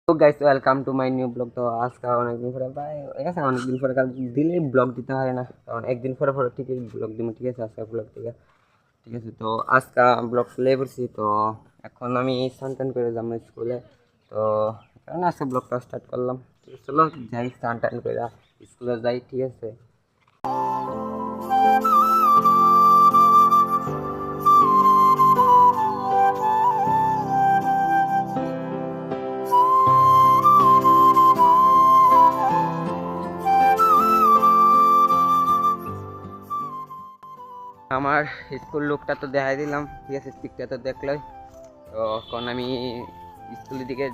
তো guys welcome to my new blog. তো আজকে অনেকদিন পরে অনেকদিন পরে কাল দিলে ব্লগ দিতে হয় না, কারণ একদিন পরে পরে ঠিকই ব্লগ দিব। ঠিক আছে, আজকে ব্লগ থেকে ঠিক আছে। তো আজকে ব্লগ প্লে করছি। তো এখন আমি স্নান করে যাবো স্কুলে। তো কারণ আজকে ব্লগটা স্টার্ট করলাম। ঠিক আছে, চলো যাই স্নান করে স্কুলে যাই। ঠিক আছে, আমার স্কুল লুকটা তো দেখাই দিলাম। ঠিক আছে, পিকটা তো দেখলোই। তো এখন আমি স্কুলের দিকে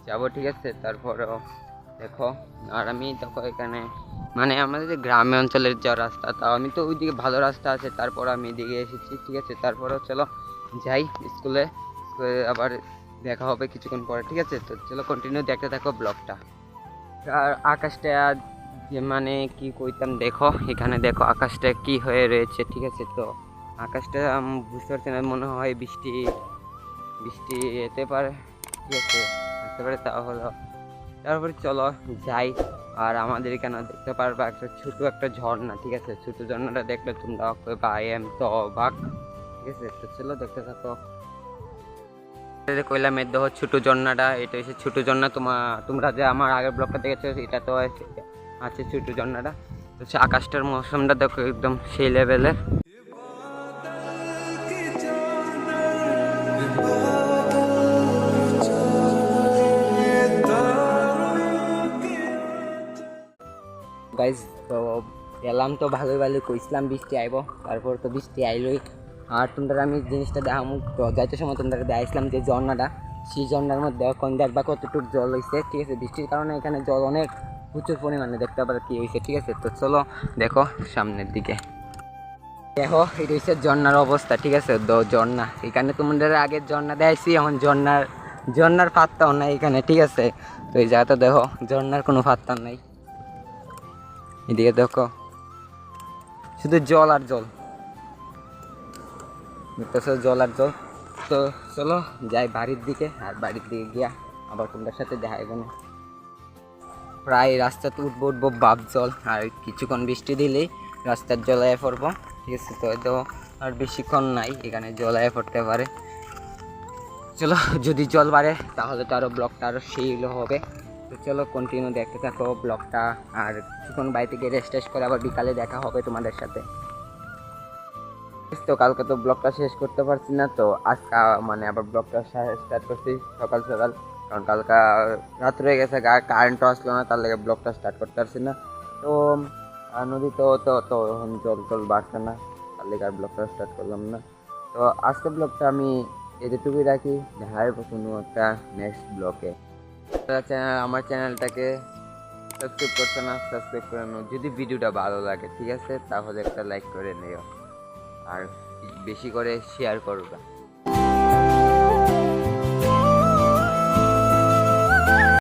যাবো। ঠিক আছে, তারপর দেখো। আর আমি দেখো এখানে মানে আমাদের যে গ্রামে অঞ্চলের যা রাস্তা, তাও আমি তো ওইদিকে ভালো রাস্তা আছে, তারপর আমি এদিকে এসেছি। ঠিক আছে, তারপরও চলো যাই স্কুলে। আবার দেখা হবে কিছুক্ষণ পরে। ঠিক আছে, তো চলো কন্টিনিউ দেখতে থাকো ব্লগটা। আর আকাশটা যে মানে কি কইতাম, দেখো এখানে দেখো আকাশটা কি হয়ে রয়েছে। ঠিক আছে, তো আকাশটা বুঝতে পারছি না, মনে হয় বৃষ্টি বৃষ্টি যেতে পারে। ঠিক আছে, আসতে পারে। তারপরে চলো যাই। আর আমাদের এখানে দেখতে পারবা একটা ছোট একটা ঝর্ণা। ঠিক আছে, ছোট ঝর্ণাটা দেখলে তোমরা আই এম তো অবাক। ঠিক আছে, তো চলো দেখতে থাকো। কইলাম এর দেখো ছোট ঝর্ণাটা, এটা হচ্ছে ছোট ঝর্ণা। তোমরা যে আমার আগের ব্লগটা দেখেছো, এটা তো আছে ছোট ঝর্ণাটা। তো আকাশটার মৌসুমটা দেখো একদম সেই লেভেলের। গাইজ, তো এলাম তো ভালোই কইছিলাম বৃষ্টি আইব, তারপর তো বৃষ্টি আইলই। আর তোমরা আমি জিনিসটা দেখামু। তো যাইতে সময় তোমরা দেখাইছিলাম যে ঝর্ণাটা, সেই ঝর্ণার মধ্যে এখন দেখবা কতটুকু জল হয়েছে। ঠিক আছে, বৃষ্টির কারণে এখানে জল অনেক প্রচুর পরিমাণে দেখতে পারো কি হয়েছে। ঠিক আছে, তো চলো দেখো সামনের দিকে। দেখো এটা হচ্ছে ঝর্ণার অবস্থা। ঠিক আছে, ঝর্ণা এখানে তোমাদের আগে ঝর্ণা দেখাইছি, এখন ঝর্ণার পাত্তাও নাই এখানে। ঠিক আছে, তো এই জায়গাটা দেখো ঝর্ণার কোনো পাত্তা নাই। এদিকে দেখো শুধু জল আর জল, দেখতেছো জল আর জল। তো চলো যাই বাড়ির দিকে। আর বাড়ির দিকে গিয়া আবার তোমাদের সাথে দেখাইব না। প্রায় রাস্তাতে উঠবো বাপ জল, আর কিছুক্ষণ বৃষ্টি দিলেই রাস্তার জলায় পড়বো। ঠিক আছে, তো আর বেশিক্ষণ নাই, এখানে জলায় পড়তে পারে। চলো, যদি জল বাড়ে তাহলে তো আরও ব্লগটা আরও সেই হবে। তো চলো কন্টিনিউ দেখতে থাকো ব্লগটা। আর কিছুক্ষণ বাড়িতে গিয়ে রেস্ট করে আবার বিকালে দেখা হবে তোমাদের সাথে। তো কালকে তো ব্লগটা শেষ করতে পারছি না, তো আজকে মানে আবার ব্লগটা স্টার্ট করছি সকাল সকাল। কারণ কালকে রাত হয়ে গেছে, কারেন্টও আসলো না, তার লেগে ব্লগটা স্টার্ট করতে পারছি না। তো নদী তো তো তো এখন জল টল বাড়ছে না, তার লেগে আর ব্লগটা স্টার্ট করলাম না। তো আজকে ব্লগটা আমি এতটুকুই রাখি, দেখা হবে কোনো একটা নেক্সট ব্লগে। আমার চ্যানেলটাকে সাবস্ক্রাইব করছে না, সাবস্ক্রাইব করে নাও যদি ভিডিওটা ভালো লাগে। ঠিক আছে, তাহলে একটা লাইক করে নিও আর বেশি করে শেয়ার করবা।